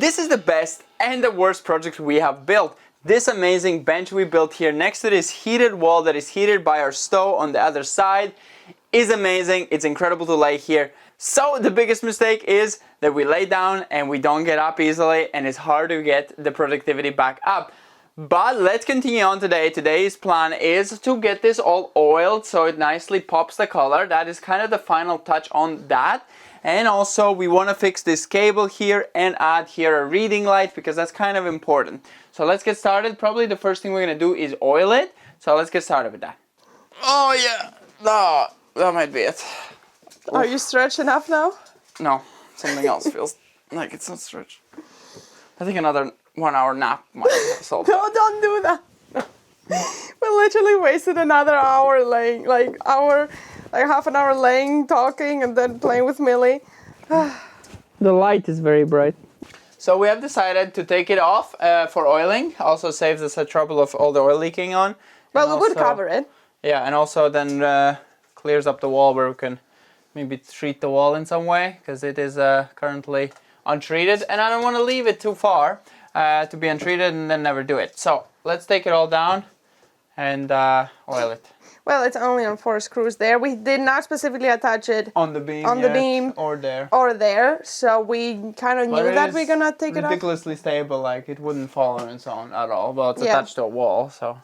This is the best and the worst project we have built. This amazing bench we built here next to this heated wall that is heated by our stove on the other side is amazing. It's incredible to lay here. So the biggest mistake is that we lay down and we don't get up easily, and it's hard to get the productivity back up. But let's continue on today. Today's plan is to get this all oiled so it nicely pops the color. That is kind of the final touch on that. And also we want to fix this cable here and add here a reading light because that's kind of important. So let's get started. Probably the first thing we're going to do is oil it. So let's get started with that. Oh yeah, no, that might be it. Are you stretched enough now? No, something else feels like it's not stretched. I think another 1 hour nap might have solved No, don't do that. We literally wasted another hour laying, like half an hour laying, talking, and then playing with Millie. The light is very bright. So we have decided to take it off for oiling. Also saves us the trouble of all the oil leaking on. Well, we would cover it. Yeah, and also then clears up the wall where we can maybe treat the wall in some way, because it is currently untreated, and I don't want to leave it too far to be untreated and then never do it. So let's take it all down and oil it. Well, it's only on 4 screws there. We did not specifically attach it On the beam. on the beam or there. or there, so we kind of knew that we're gonna take it off. Ridiculously stable, like it wouldn't fall on its own at all. Well, it's Yeah. attached to a wall, so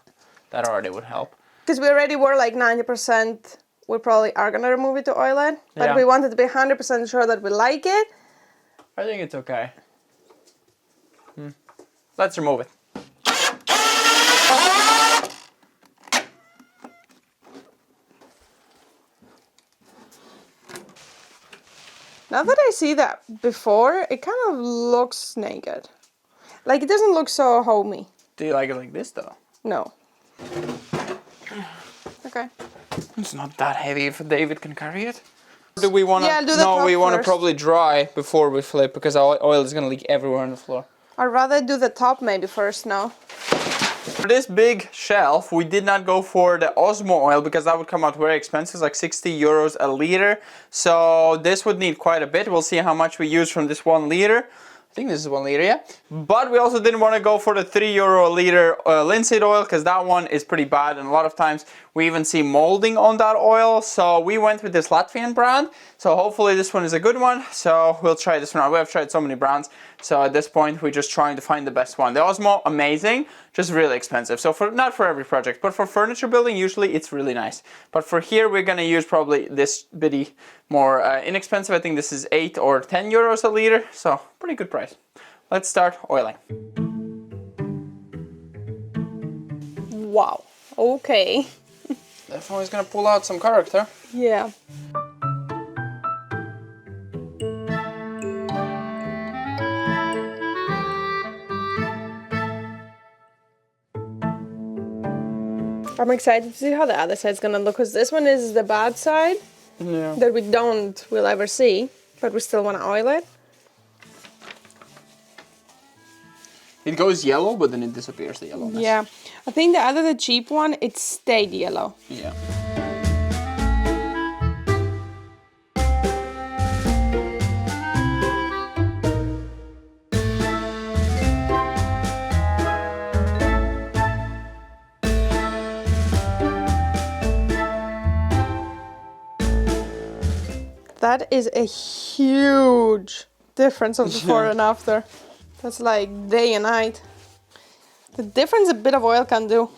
that already would help. Because we already were like 90%. We probably are gonna remove it to oil it, but Yeah. we wanted to be 100% sure that we like it. I think it's okay. Let's remove it. Now that I see that before, it kind of looks naked. Like, it doesn't look so homey. Do you like it like this though? No. Okay. It's not that heavy if David can carry it. Do we want to? Yeah, do the no, top we want to first. probably dry before we flip because our oil is gonna leak everywhere on the floor. I'd rather do the top maybe first now. For this big shelf, we did not go for the Osmo oil because that would come out very expensive, like 60 euros a liter. So this would need quite a bit. We'll see how much we use from this 1 liter. I think this is 1 liter, yeah. But we also didn't want to go for the 3 euro a liter linseed oil because that one is pretty bad, and a lot of times we even see molding on that oil. So we went with this Latvian brand. So hopefully this one is a good one. So we'll try this one out. We have tried so many brands. So at this point, we're just trying to find the best one. The Osmo, amazing, just really expensive. So not for every project, but for furniture building, usually it's really nice. But for here, we're gonna use probably this bitty more inexpensive. I think this is 8 or 10 euros a liter. So pretty good price. Let's start oiling. Wow. Okay. Definitely gonna pull out some character. Yeah. I'm excited to see how the other side's gonna look, because this one is the bad side Yeah. that we'll ever see, but we still wanna oil it. It goes yellow, but then it disappears, the yellowness. Yeah. I think the cheap one, it stayed yellow. Yeah. That is a huge difference of before and after. That's like day and night. The difference a bit of oil can do.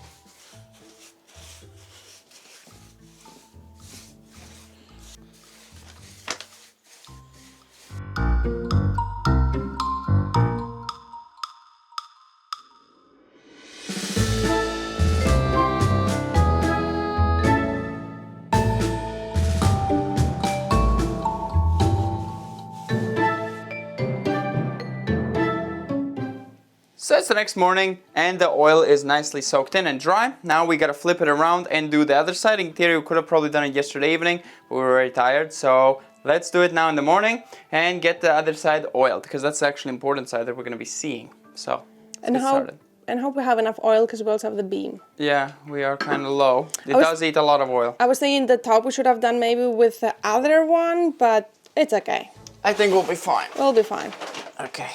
So it's the next morning and the oil is nicely soaked in and dry. Now we gotta flip it around and do the other side. In theory, we could have probably done it yesterday evening, but we were very tired. So let's do it now in the morning and get the other side oiled, because that's the actually important side that we're gonna be seeing. So let's get started. And hope we have enough oil, because we also have the beam. Yeah, we are kind of low. It does eat a lot of oil. I was thinking the top we should have done maybe with the other one, but it's okay. I think we'll be fine. We'll be fine. Okay.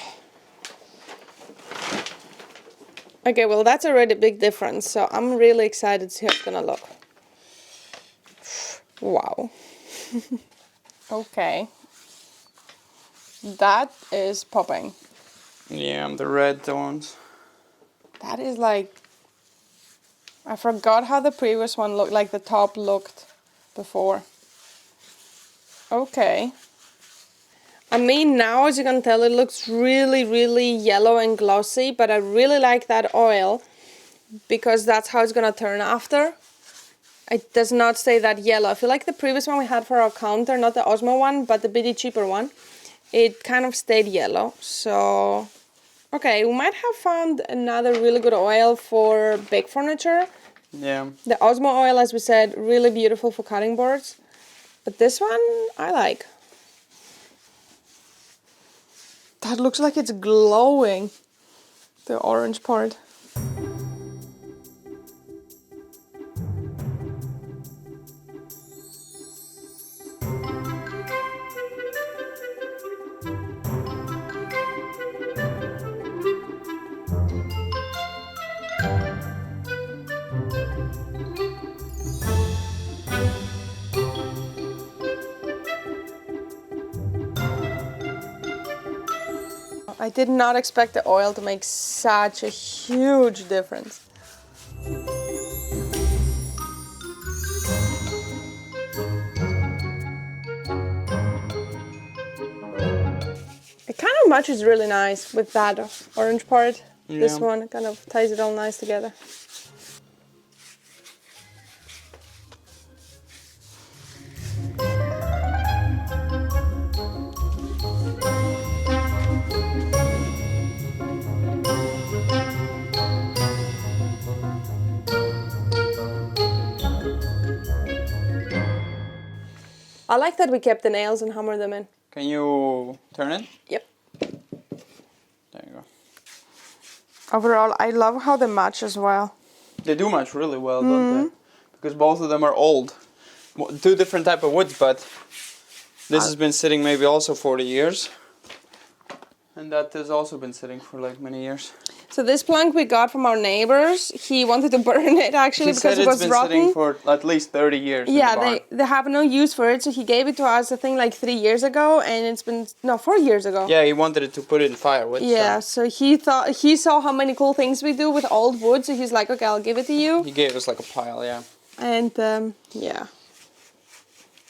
Okay, well that's already a big difference, so I'm really excited to see how it's gonna look. Wow. Okay. That is popping. Yeah, the red ones. That is like... I forgot how the previous one looked, like the top looked before. Okay. I mean, now as you can tell, it looks really, really yellow and glossy, but I really like that oil because that's how it's gonna turn after. It does not stay that yellow. I feel like the previous one we had for our counter, not the Osmo one, but the bitty cheaper one, it kind of stayed yellow. So, okay, we might have found another really good oil for big furniture. Yeah. The Osmo oil, as we said, really beautiful for cutting boards. But this one, I like. That looks like it's glowing, the orange part. I did not expect the oil to make such a huge difference. It kind of matches really nice with that orange part. This Yeah. one kind of ties it all nice together. I like that we kept the nails and hammered them in. Can you turn it? Yep. There you go. Overall, I love how they match as well. They do match really well, don't they? Because both of them are old. Two different type of woods, but this has been sitting maybe also 40 years. And that has also been sitting for like many years. So this plank we got from our neighbors, he wanted to burn it actually because it was been rotten. sitting for at least 30 years. in the Yeah, barn. they have no use for it, so he gave it to us, I think, like 3 years ago, and it's been, no, 4 years ago. Yeah, he wanted it to put it in firewood. Yeah, so he saw how many cool things we do with old wood, so he's like, okay, I'll give it to you. He gave us like a pile, yeah. And, yeah.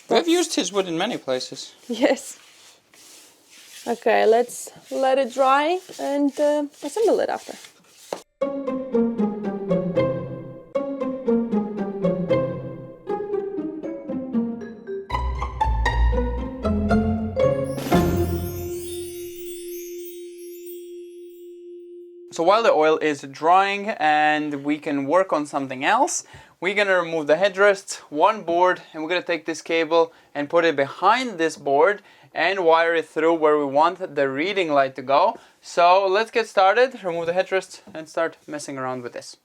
We've used his wood in many places. Yes. Okay, let's let it dry and assemble it after. So while the oil is drying and we can work on something else, we're gonna remove the headrest, one board, and we're gonna take this cable and put it behind this board and wire it through where we want the reading light to go. So let's get started, remove the headrest and start messing around with this.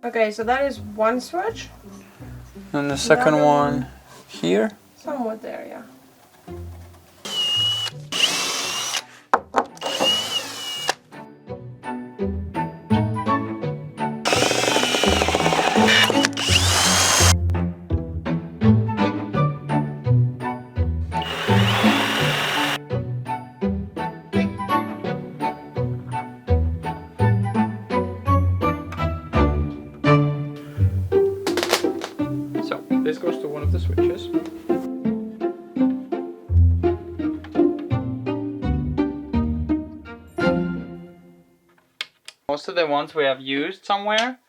Okay, so that is one switch. And the second one here. Somewhat there, yeah. So this goes to one of the switches. Most of the ones we have used somewhere,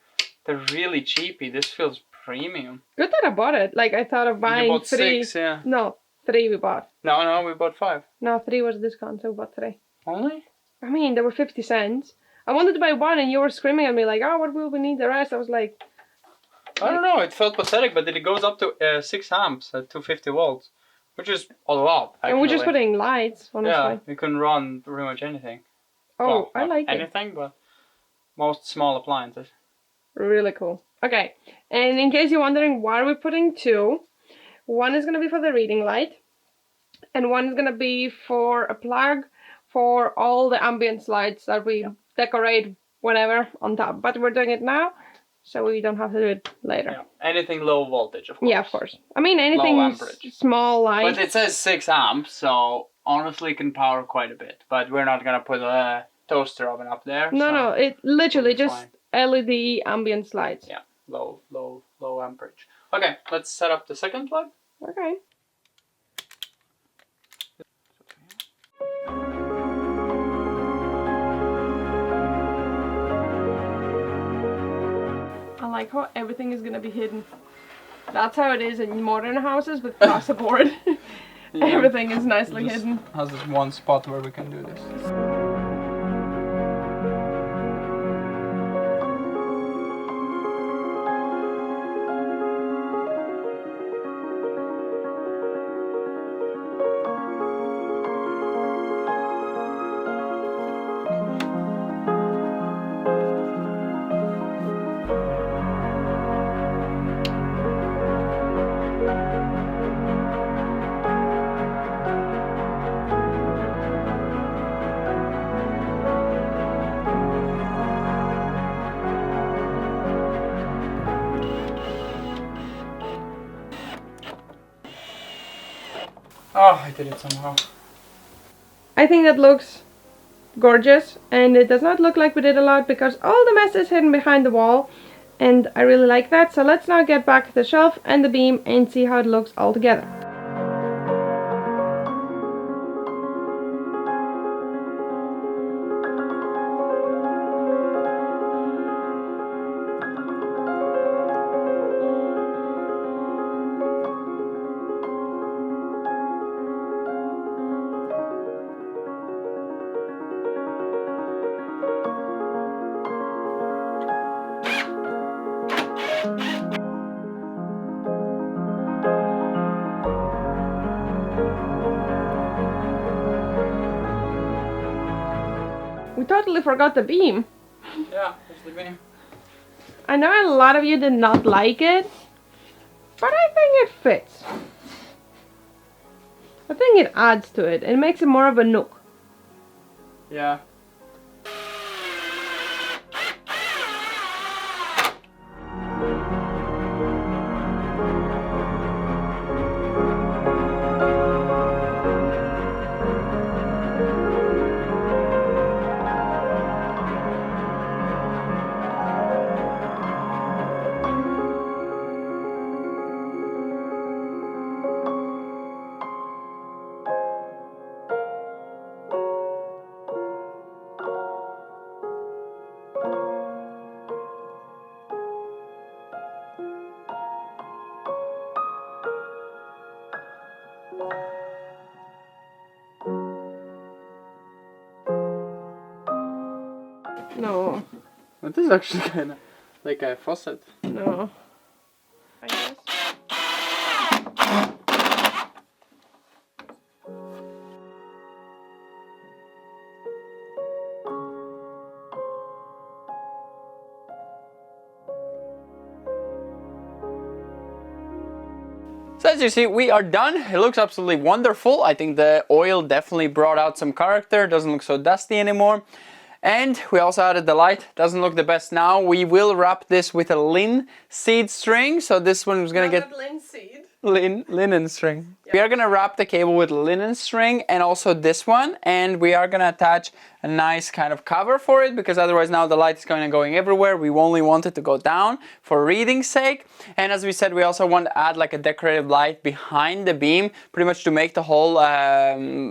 they're really cheapy. This feels premium. Good that I bought it. Like, I thought of buying You bought 3. 6, yeah. No, 3 we bought. No, we bought 5. No, 3 was discount, so we bought 3. Only? I mean, they were 50 cents. I wanted to buy 1 and you were screaming at me like, oh, what will we need the rest? I was like... I don't know, it felt pathetic, but it goes up to 6 amps at 250 volts. Which is a lot, actually. And we're just putting lights, honestly. Yeah, you can run pretty much anything. Oh, Well, I not like anything, but most small appliances. Really cool. Okay, and in case you're wondering why we're putting 2, 1 is going to be for the reading light, and 1 is going to be for a plug for all the ambience lights that we decorate whenever on top. But we're doing it now, so we don't have to do it later. Yeah. Anything low voltage, of course. Yeah, of course. I mean, anything small light. But it says 6 amps, so honestly it can power quite a bit. But we're not going to put a toaster oven up there. No, it literally it's just LED ambience lights. Yeah, low amperage. Okay, let's set up the second plug. Okay. I like how everything is gonna be hidden. That's how it is in modern houses with plasterboard. Yeah, everything is nicely hidden. Has this one spot where we can do this. Oh, I did it somehow. I think that looks gorgeous, and it does not look like we did a lot because all the mess is hidden behind the wall, and I really like that. So let's now get back the shelf and the beam and see how it looks all together. We totally forgot the beam. Yeah, there's the beam. I know a lot of you did not like it, but I think it fits. I think it adds to it. It makes it more of a nook. Yeah. No. It is actually kind of like a faucet. No. I guess. So as you see, we are done. It looks absolutely wonderful. I think the oil definitely brought out some character. Doesn't look so dusty anymore. And we also added the light. Doesn't look the best now. We will wrap this with a linseed string. So this one is gonna get linseed. linen string. We are gonna wrap the cable with linen string and also this one, and we are gonna attach a nice kind of cover for it because otherwise now the light is going everywhere. We only want it to go down for reading's sake. And as we said, we also want to add like a decorative light behind the beam, pretty much to make the whole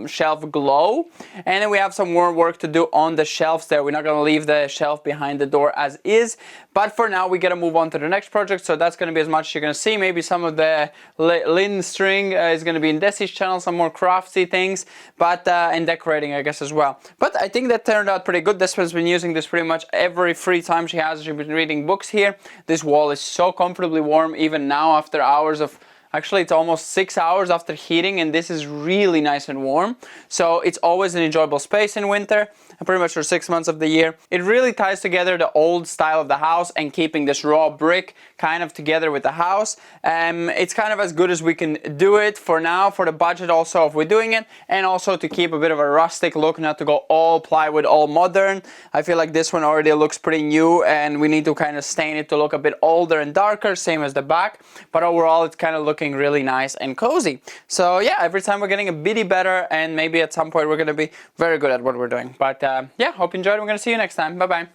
shelf glow. And then we have some more work to do on the shelves there. We're not gonna leave the shelf behind the door as is, but for now we gotta move on to the next project. So that's gonna be as much as you're gonna see. Maybe some of the linen string is going to be in Desi's channel, some more craftsy things, but and decorating, I guess, as well. But I think that turned out pretty good. This one's been using this pretty much every free time she has. She's been reading books here. This wall is so comfortably warm even now after hours of... Actually, it's almost 6 hours after heating, and this is really nice and warm. So it's always an enjoyable space in winter, and pretty much for 6 months of the year. It really ties together the old style of the house and keeping this raw brick kind of together with the house. It's kind of as good as we can do it for now, for the budget also if we're doing it, and also to keep a bit of a rustic look, not to go all plywood, all modern. I feel like this one already looks pretty new, and we need to kind of stain it to look a bit older and darker, same as the back. But overall, it's kind of looking really nice and cozy. So yeah, every time we're getting a bit better, and maybe at some point we're going to be very good at what we're doing. But yeah, hope you enjoyed. We're going to see you next time. Bye bye.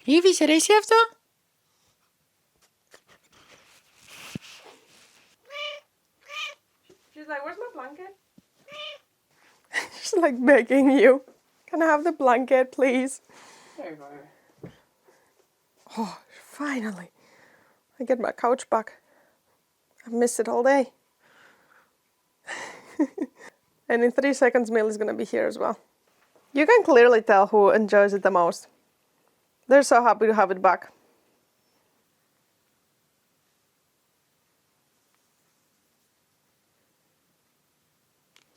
Wie ser deze efter? She's like, where's my blanket? She's like begging you. Can I have the blanket, please? There you go. Oh, finally. I get my couch back. I've missed it all day. And in 3 seconds, Mill is going to be here as well. You can clearly tell who enjoys it the most. They're so happy to have it back.